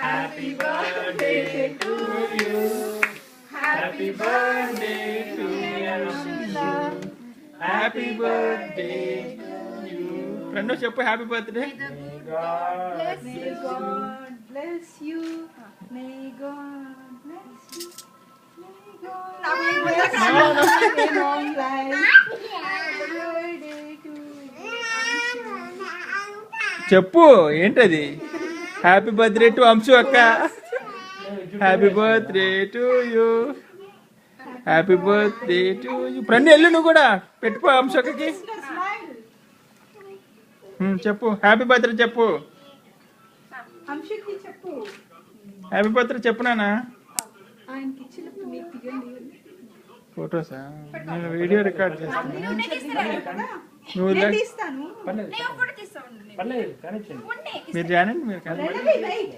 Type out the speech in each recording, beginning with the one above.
Happy birthday to you happy birthday to you happy birthday to you friend చెప్పు happy birthday Bless you. May God bless you. Long life. Birthday to you. చెప్పు ఏంటది happy birthday to Anshu అక్క happy birthday to you happy birthday to you friend వెళ్ళు నువ్వు కూడా పెట్టుకో అంశు అక్కకి చెప్పు హ్యాపీ బర్త్డే చెప్పు అంశుకి చెప్పు. హ్యాపీ బర్త్డే చెప్పు నాన్న ఆయనకి ఇచ్చినప్పుడు మీకు తీయండి. ఫోటోసా నేను వీడియో రికార్డ్ చేస్తాను నువ్వు నేను తీస్తాను. మీరు జానండి మీరు కాదు రెడీ రైట్.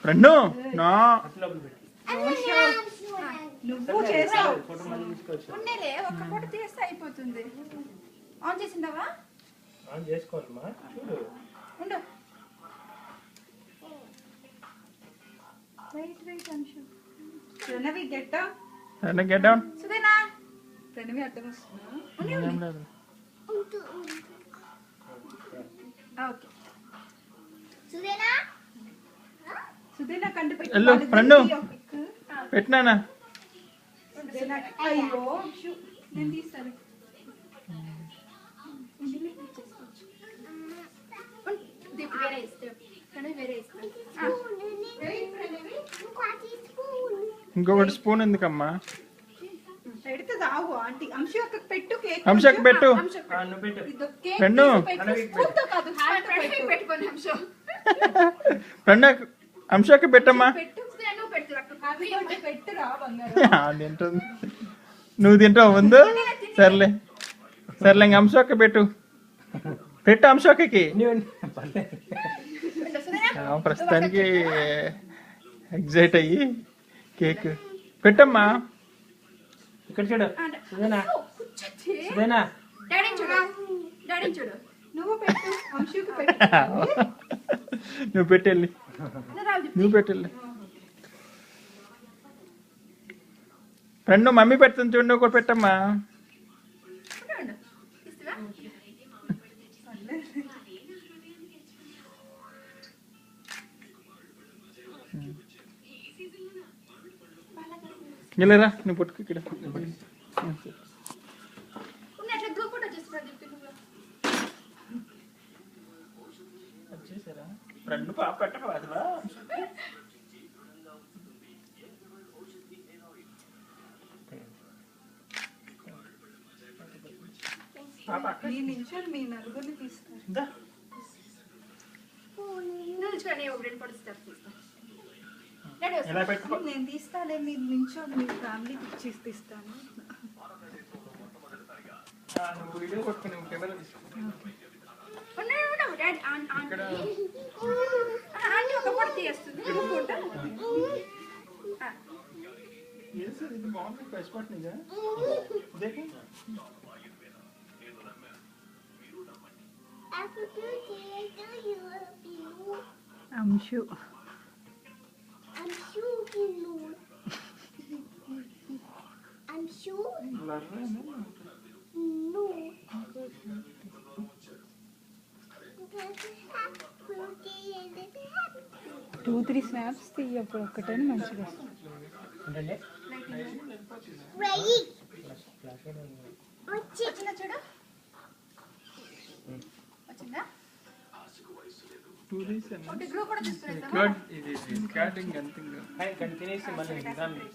ఫ్రెండ్ నా నువ్వు చేసావు. ఉండేలే ఒక్క ఫోటో తీస్తే అయిపోతుంది. ఆన్ చేసిందావా? ఆన్ చేసుకోవాలమ్మా చూడు. ఉండు. Right Anshu. Pranavi get down. Friend get down సుదేనా? ప్రణవి అర్థం వస్తుందా? ఓకే. సుధీనా కంటి పెట్టి వెళ్ళు, ఫ్రెండు. పెట్టినానా అయ్యో అంశు నేను తీస్తాను. దీపు వేరే ఇస్తే ప్రణవి వేరే ఇస్తా. ఇంకొకటి స్పూన్ ఎందుకమ్మా పెడితే తాగు ఆంటీ. అంశు అక్కకి పెట్టు కేక్. అంశకు పెట్టు నువ్వు పెట్టు. ఇది కేక్ ఫ్రెండు. స్పూన్ తో కాదు హ్యాండ్ తో పెట్టు. పెట్టుకోండి అంశం. ఫ్రెండ్ అంశకి పెట్టమ్మా పెట్టు నువ్వు పెట్టు అక్కడ. హ్యాపీ బర్త్డే పెట్టురా బంగారం. తింటుంది నువ్వు తింటావు ముందు సర్లే సర్లే ఇంక అంశక్క పెట్టు పెట్టు అంశక్కకి ప్రస్తుతానికి ఎగ్జైట్ అయ్యి కేక్ పెట్టమ్మా ఇక్కడ చూడు సుదేనా సుదేనా డాడీని చూడు. డాడీని చూడు. నువ్వు పెట్టు అంశుకి పెట్టు. నువ్వు పెట్టెళ్ళి నువ్వు పెట్టెళ్ళి ఫ్రెండ్ మమ్మీ పెడుతుంది చూడు నువ్వు కూడా పెట్టమ్మా ఇస్తావా? వెళ్ళరా నువ్వు పుట్టుకు ఇక్కడ అట్లా గ్రూప్ ఫోటో చేస్తాను చెప్పి నువ్వు. ఫ్రెండ్ పాప పెట్టకూడదురా మీ నిమిషాలు మీ నలుగురిని తీస్తారు. నువ్వు చూడండి ఒక రెండు ఫోటోస్ తీస్తా. డాడీ వస్తా. ఇలా పెట్టుకో నేను తీస్తాలే. మీ నిమిషాలు మీ ఫ్యామిలీకి ఇచ్చేసి తీస్తాను. నువ్వు వీడియో కొట్టుకుని కెమెరా తీసుకో ఉన్నాడు డాడీ ఆంటీ ఒక ఫోటో తీస్తుంది. ఒక ఫోటో ఇది బాగుంది పసిపట్టిందా దేఖ అంశు టూ త్రీ స్నాప్స్ తీయప్పుడు ఒక్కటని మంచిగా ఏంటండి వచ్చిందా చూడు. వచ్చిందా? ఒకటి గ్రూప్ కూడా తీసుకునేద్దామా? ఇది స్కాటింగ్ అంతింగ్ కానీ తినేసి మళ్ళీ దాన్ని